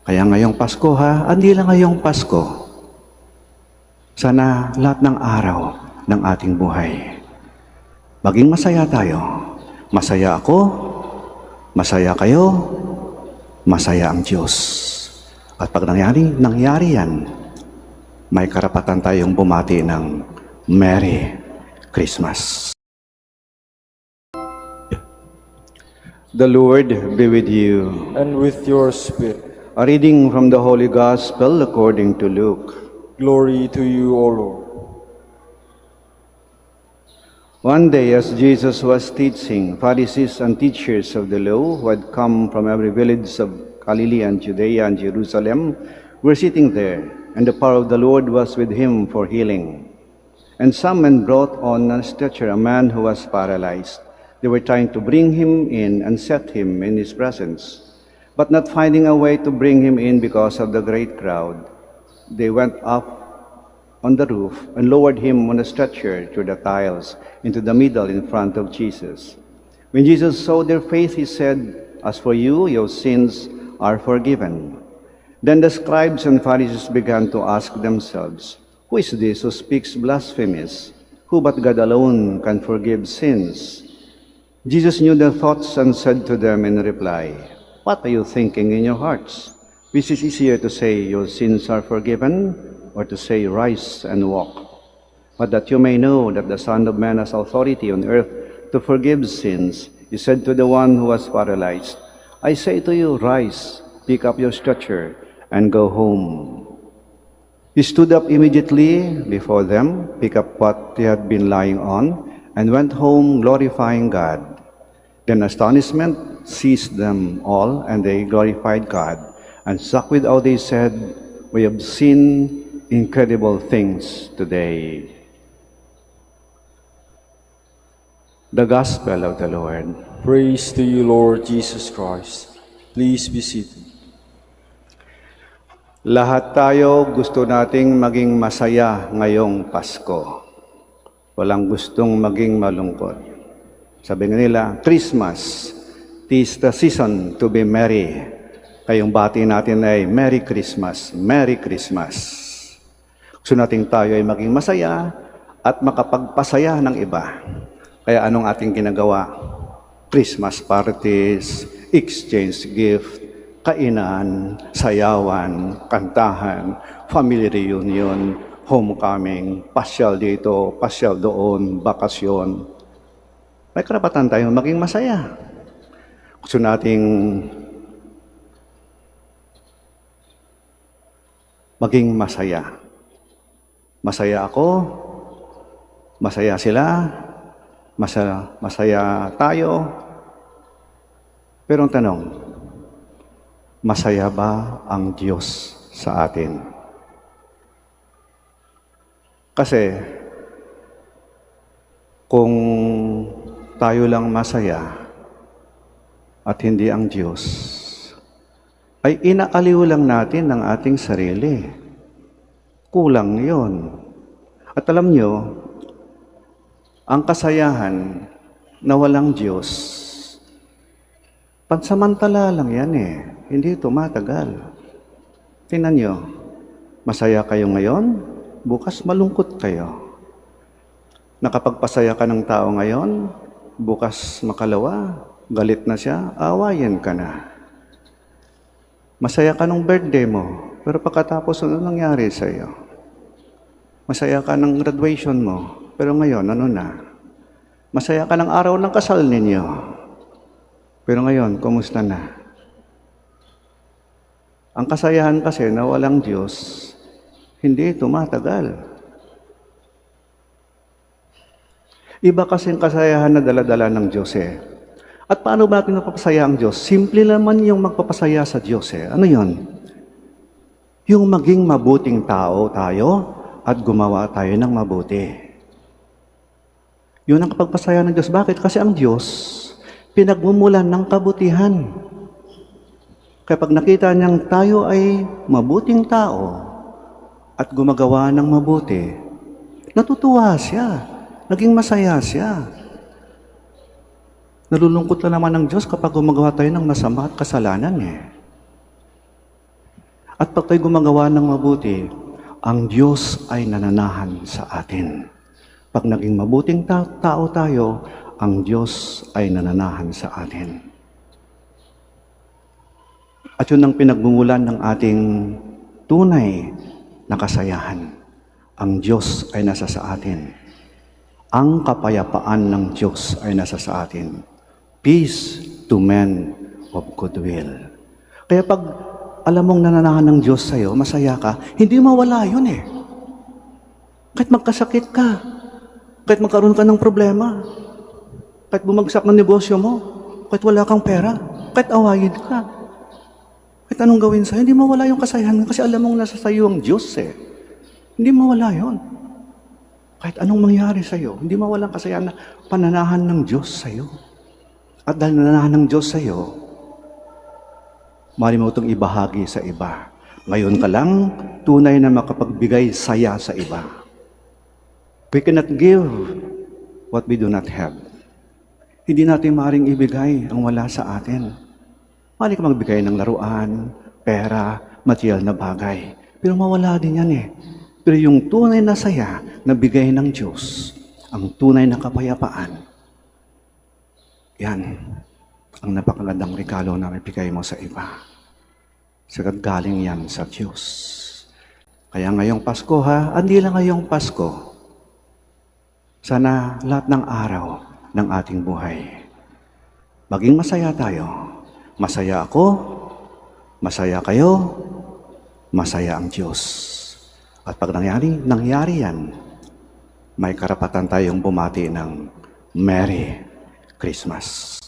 Kaya ngayong Pasko hindi lang ngayong Pasko. Sana lahat ng araw ng ating buhay, maging masaya tayo. Masaya ako, masaya kayo, masaya ang Diyos. At pag nangyari yan, may karapatan tayong bumati ng Merry Christmas. The Lord be with you. And with your spirit. A reading from the Holy Gospel according to Luke. Glory to you, O Lord. One day, as Jesus was teaching, Pharisees and teachers of the law who had come from every village of Galilee and Judea and Jerusalem were sitting there, and the power of the Lord was with him for healing. And some men brought on a stretcher a man who was paralyzed. They were trying to bring him in and set him in his presence. But not finding a way to bring him in because of the great crowd, they went up on the roof and lowered him on a stretcher through the tiles into the middle in front of Jesus. When Jesus saw their faith, he said, "As for you, your sins are forgiven." Then the scribes and Pharisees began to ask themselves, "Who is this who speaks blasphemies? Who but God alone can forgive sins?" Jesus knew their thoughts and said to them in reply, "What are you thinking in your hearts? Which is easier to say, 'Your sins are forgiven,' or to say, 'Rise and walk'? But that you may know that the Son of Man has authority on earth to forgive sins," he said to the one who was paralyzed, "I say to you, rise, pick up your stretcher, and go home." He stood up immediately before them, picked up what he had been lying on, and went home glorifying God. Then astonishment seized them all, and they glorified God. And struck with awe, they said, "We have seen incredible things today." The Gospel of the Lord. Praise to you, Lord Jesus Christ. Please be seated. Lahat tayo gusto nating maging masaya ngayong Pasko. Walang gustong maging malungkot. Sabi nga nila, Christmas, 'tis the season to be merry. Kayong bati natin ay Merry Christmas, Merry Christmas. Gusto natin tayo ay maging masaya at makapagpasaya ng iba. Kaya anong ating ginagawa? Christmas parties, exchange gift, kainan, sayawan, kantahan, family reunion, homecoming, pasyal dito, pasyal doon, bakasyon. May karapatan tayong maging masaya. Gusto nating maging masaya. Masaya ako, masaya sila, masaya tayo. Pero ang tanong, masaya ba ang Diyos sa atin? Kasi, kung tayo lang masaya at hindi ang Diyos, ay inaaliw lang natin ang ating sarili. Kulang yon. At alam nyo, ang kasayahan na walang Diyos, pansamantala lang yan Hindi tumatagal. Tingnan nyo, masaya kayo ngayon, bukas malungkot kayo. Nakapagpasaya ka ng tao ngayon, bukas makalawa, galit na siya, awayin ka na. Masaya ka nung birthday mo, pero pagkatapos ano nangyari sa iyo? Masaya ka ng graduation mo, pero ngayon ano na? Masaya ka ng araw ng kasal ninyo, pero ngayon, kumusta na? Ang kasayahan kasi na walang Diyos, hindi tumatagal. Iba kasing kasayahan na dala-dala ng Diyos At paano ba natin mapapasaya ang Diyos? Simple naman yung magpapasaya sa Diyos Ano yon? Yung maging mabuting tao tayo at gumawa tayo ng mabuti. Yun ang kapagpasaya ng Diyos. Bakit? Kasi ang Diyos, pinagmumulan ng kabutihan. Kapag nakita niyang tayo ay mabuting tao at gumagawa ng mabuti, natutuwa siya, naging masaya siya. Nalulungkot na naman ng Diyos kapag gumagawa tayo ng masama at kasalanan At pag tayo gumagawa ng mabuti, ang Diyos ay nananahan sa atin. Pag naging mabuting tao tayo, ang Diyos ay nananahan sa atin. At yun ang pinagmumulan ng ating tunay na kasayahan. Ang Diyos ay nasa sa atin. Ang kapayapaan ng Diyos ay nasa sa atin. Peace to men of goodwill. Kaya pag alam mong nananahan ng Diyos sa'yo, masaya ka, hindi mawala yun eh. Kahit magkasakit ka, kahit magkaroon ka ng problema, kahit bumagsak ng negosyo mo, kahit wala kang pera, kahit awayin ka, kahit anong gawin sa'yo, hindi mawala yung kasayahan kasi alam mong nasa sa'yo ang Diyos eh. Hindi mawala yun. Kahit anong mangyari sa'yo, hindi mawala ang kasayahan na pananahan ng Diyos sa'yo. At dahil nananahan ng Diyos sa'yo, maaari mo itong ibahagi sa iba. Ngayon ka lang, tunay na makapagbigay saya sa iba. We cannot give what we do not have. Hindi natin maaaring ibigay ang wala sa atin. Maaari ka magbigay ng laruan, pera, material na bagay. Pero mawala din yan eh. Pero yung tunay na saya na bigay ng Diyos, ang tunay na kapayapaan, yan ang napakagandang regalo na ibigay mo sa iba. Sagat galing yan sa Diyos. Kaya ngayong Pasko ha, hindi lang ngayong Pasko. Sana lahat ng araw ng ating buhay, maging masaya tayo. Masaya ako, masaya kayo, masaya ang Diyos. At pag nangyari yan, may karapatan tayong bumati ng Merry Christmas.